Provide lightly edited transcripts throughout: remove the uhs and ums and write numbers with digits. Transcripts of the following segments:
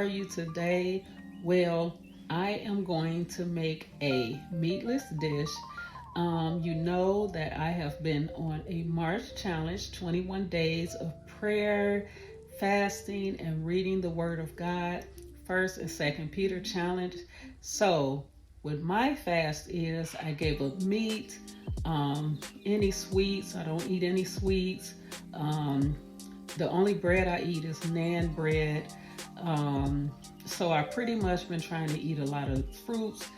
are you today? Well, I am going to make a meatless dish. You know that I have been on a March challenge, 21 days of prayer, fasting, and reading the Word of God, first and second Peter challenge. So, with my fast is I gave up meat, any sweets. I don't eat any sweets. Um, the only bread I eat is naan bread. Um, so I pretty much been trying to eat a lot of fruits,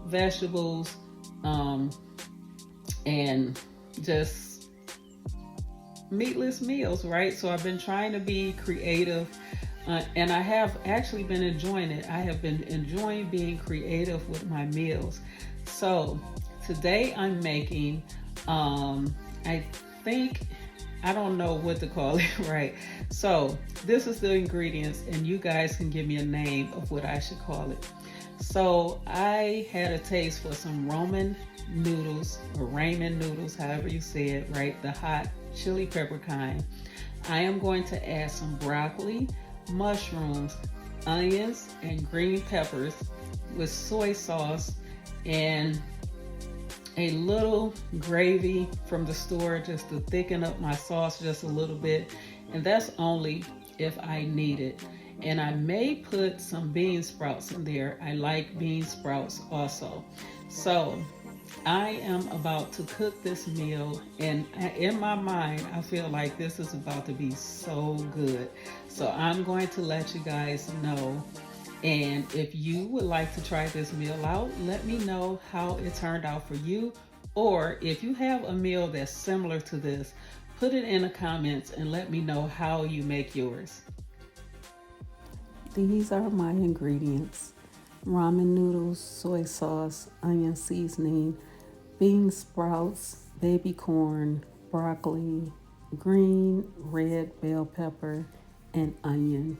vegetables, um, and just meatless meals, right? So I've been trying to be creative, and I have actually been enjoying it. I have been enjoying being creative with my meals. So today I'm making, I think, I don't know what to call it, right? So this is the ingredients, and you guys can give me a name of what I should call it. So I had a taste for some Roman noodles or ramen noodles, however you say it, right? The hot chili pepper kind. I am going to add some broccoli, mushrooms, onions, and green peppers with soy sauce and a little gravy from the store just to thicken up my sauce just a little bit. And that's only if I need it. And I may put some bean sprouts in there. I like bean sprouts also. So I am about to cook this meal, and in my mind, I feel like this is about to be so good. So I'm going to let you guys know. And if you would like to try this meal out, let me know how it turned out for you. Or if you have a meal that's similar to this, put it in the comments and let me know how you make yours. These are my ingredients: ramen noodles, soy sauce, onion seasoning, bean sprouts, baby corn, broccoli, green, red bell pepper, and onion.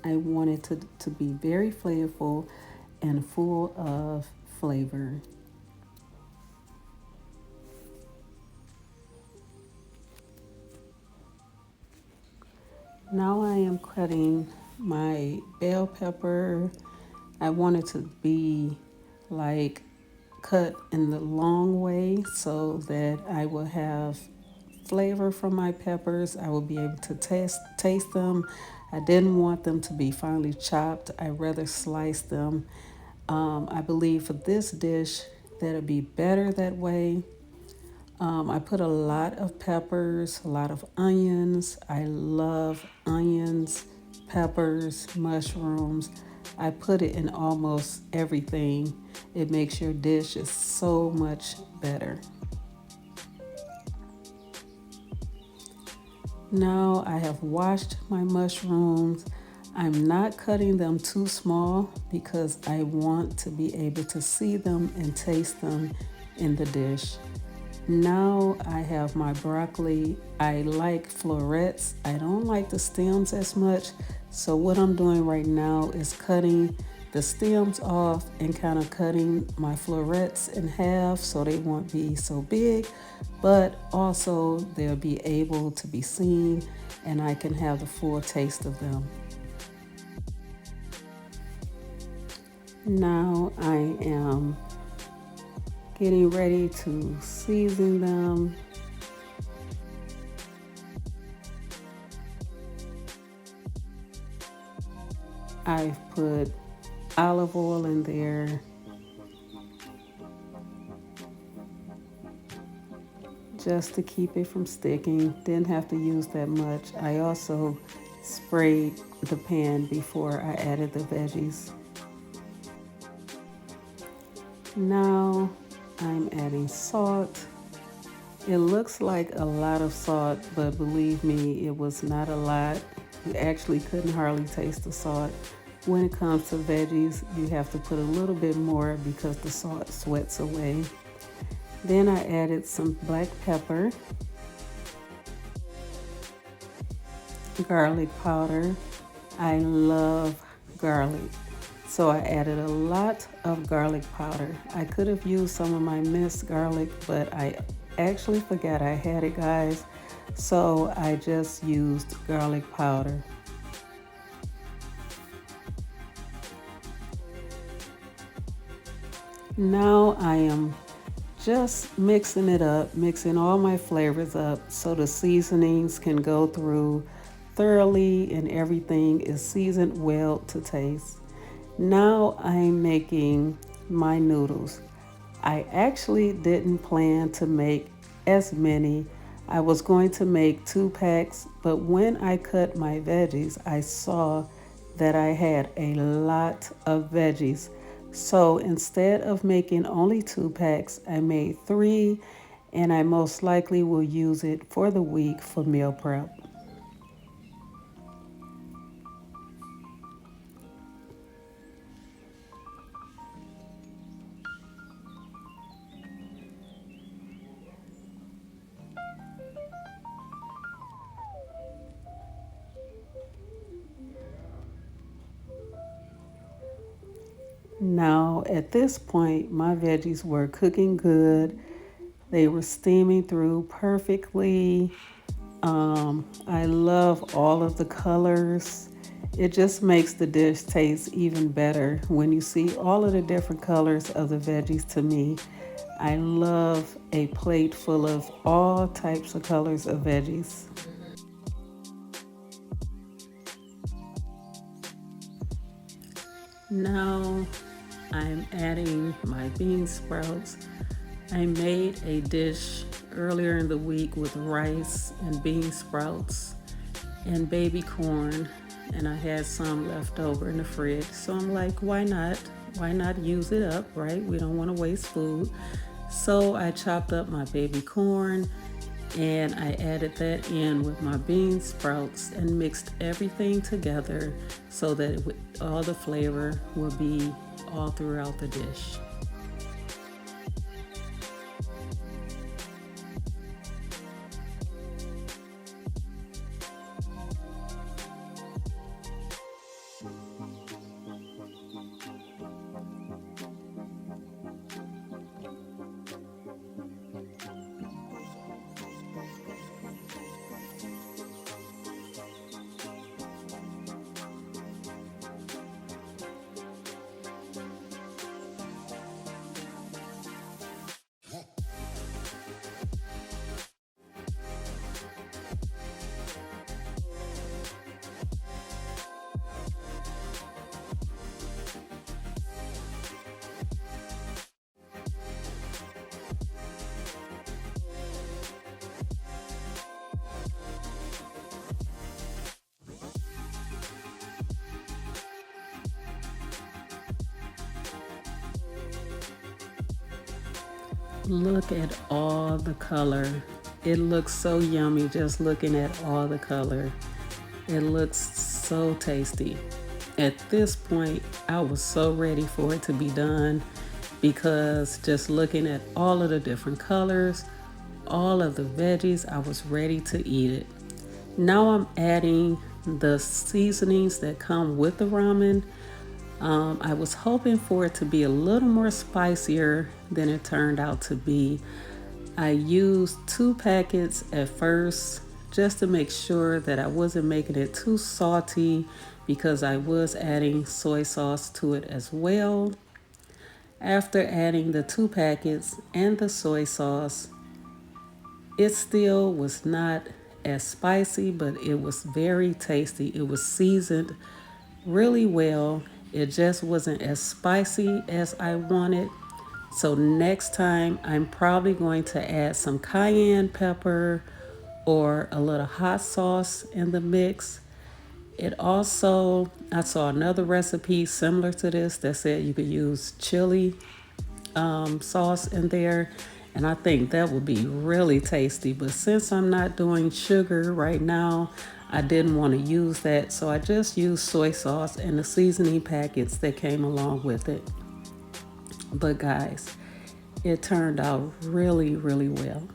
I want it to be very flavorful and full of flavor. Now I am cutting my bell pepper. I want it to be like cut in the long way so that I will have flavor from my peppers. I will be able to taste them. I didn't want them to be finely chopped. I rather slice them. I believe for this dish that'll be better that way. I put a lot of peppers, a lot of onions. I love onions, peppers, mushrooms. I put it in almost everything. It makes your dish is so much better. Now I have washed my mushrooms. I'm not cutting them too small because I want to be able to see them and taste them in the dish. Now I have my broccoli. I like florets. I don't like the stems as much. So what I'm doing right now is cutting the stems off and kind of cutting my florets in half so they won't be so big, but also they'll be able to be seen and I can have the full taste of them. Now I am getting ready to season them. I've put olive oil in there, just to keep it from sticking. Didn't have to use that much. I also sprayed the pan before I added the veggies. Now I'm adding salt. It looks like a lot of salt, but believe me, it was not a lot. You actually couldn't hardly taste the salt. When it comes to veggies, you have to put a little bit more because the salt sweats away. Then I added some black pepper, garlic powder. I love garlic. So I added a lot of garlic powder. I could have used some of my minced garlic, but I actually forgot I had it, guys. So I just used garlic powder. Now I am just mixing it up, mixing all my flavors up so the seasonings can go through thoroughly and everything is seasoned well to taste. Now I'm making my noodles. I actually didn't plan to make as many. I was going to make 2 packs, but when I cut my veggies, I saw that I had a lot of veggies. So instead of making only 2 packs, I made 3, and I most likely will use it for the week for meal prep. Now, at this point, my veggies were cooking good. They were steaming through perfectly. I love all of the colors. It just makes the dish taste even better when you see all of the different colors of the veggies to me. I love a plate full of all types of colors of veggies. Now I'm adding my bean sprouts. I made a dish earlier in the week with rice and bean sprouts and baby corn, and I had some left over in the fridge. So I'm like, why not? Why not use it up, right? We don't want to waste food. So I chopped up my baby corn and I added that in with my bean sprouts and mixed everything together so that all the flavor will be all throughout the dish. Look at all the color. It looks so yummy just looking at all the color. It looks so tasty. At this point, I was so ready for it to be done because just looking at all of the different colors, all of the veggies, I was ready to eat it. Now I'm adding the seasonings that come with the ramen. I was hoping for it to be a little more spicier than it turned out to be. I used 2 packets at first just to make sure that I wasn't making it too salty because I was adding soy sauce to it as well. After adding the 2 packets and the soy sauce, it still was not as spicy, but it was very tasty. It was seasoned really well. It just wasn't as spicy as I wanted. So next time, I'm probably going to add some cayenne pepper or a little hot sauce in the mix. It also, I saw another recipe similar to this that said you could use chili sauce in there, and I think that would be really tasty. But since I'm not doing sugar right now, I didn't want to use that, so I just used soy sauce and the seasoning packets that came along with it. But guys, it turned out really, really well.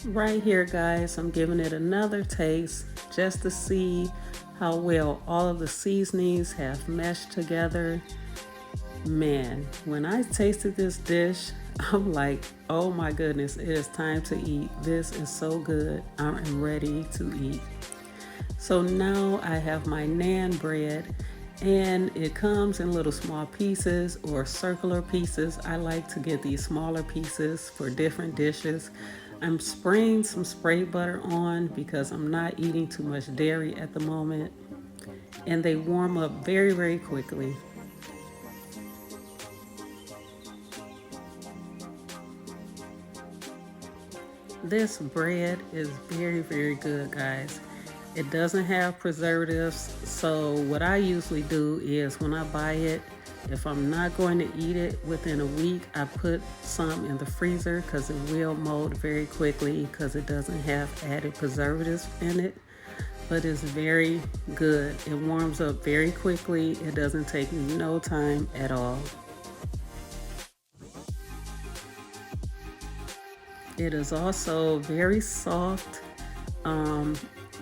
Right here, guys, I'm giving it another taste just to see how well all of the seasonings have meshed together. Man, when I tasted this dish, I'm like, oh my goodness, it is time to eat. This is so good. I'm ready to eat. So now I have my naan bread, and it comes in little small pieces or circular pieces. I like to get these smaller pieces for different dishes. I'm spraying some spray butter on because I'm not eating too much dairy at the moment, and they warm up very, very quickly. This bread is very, very good, guys. It doesn't have preservatives, so what I usually do is when I buy it, if I'm not going to eat it within a week, I put some in the freezer because it will mold very quickly because it doesn't have added preservatives in it. But it's very good. It warms up very quickly. It doesn't take no time at all. It is also very soft. Um,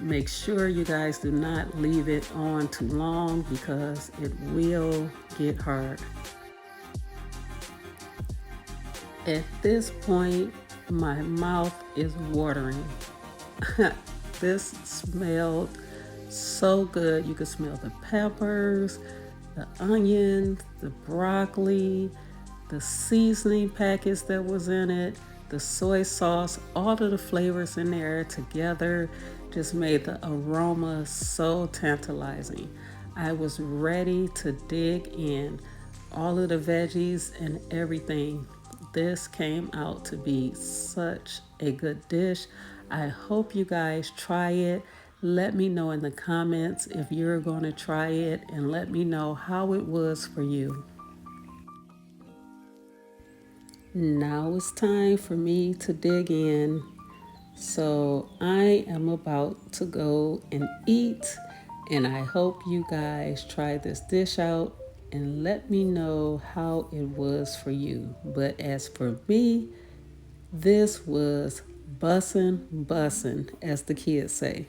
Make sure you guys do not leave it on too long because it will get hard. At this point, my mouth is watering. This smelled so good. You could smell the peppers, the onions, the broccoli, the seasoning packets that was in it, the soy sauce, all of the flavors in there together just made the aroma so tantalizing. I was ready to dig in. All of the veggies and everything. This came out to be such a good dish. I hope you guys try it. Let me know in the comments if you're going to try it, and let me know how it was for you. Now it's time for me to dig in. So I am about to go and eat, and I hope you guys try this dish out and let me know how it was for you. But as for me, this was bussin', as the kids say.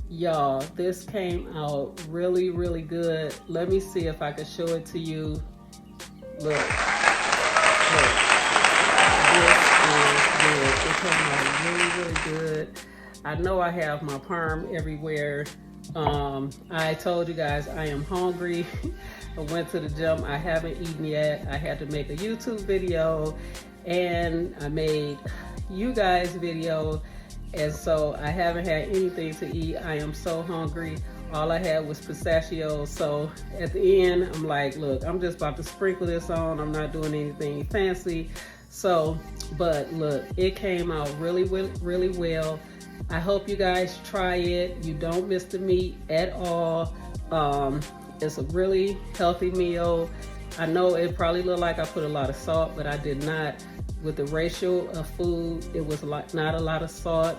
Y'all, this came out really, really good. Let me see if I can show it to you. Look, this is good. It came out really, really good. I know I have my perm everywhere. I told you guys I am hungry. I went to the gym. I haven't eaten yet. I had to make a YouTube video, and I made you guys video, and so I haven't had anything to eat. I am so hungry. All I had was pistachios. So at the end, I'm like, look, I'm just about to sprinkle this on. I'm not doing anything fancy. So, but look, it came out really, really well. I hope you guys try it. You don't miss the meat at all. It's a really healthy meal. I know it probably looked like I put a lot of salt, but I did not. With the ratio of food, it was not a lot of salt.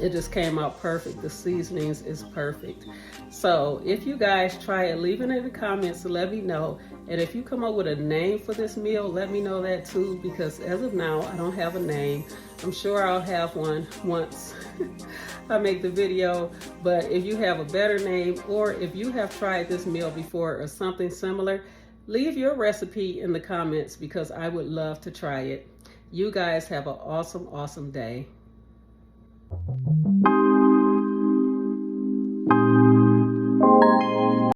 It just came out perfect. The seasonings is perfect. So if you guys try it, leave it in the comments to let me know. And if you come up with a name for this meal, let me know that too, because as of now, I don't have a name. I'm sure I'll have one once I make the video. But if you have a better name, or if you have tried this meal before or something similar, leave your recipe in the comments because I would love to try it. You guys have an awesome, awesome day.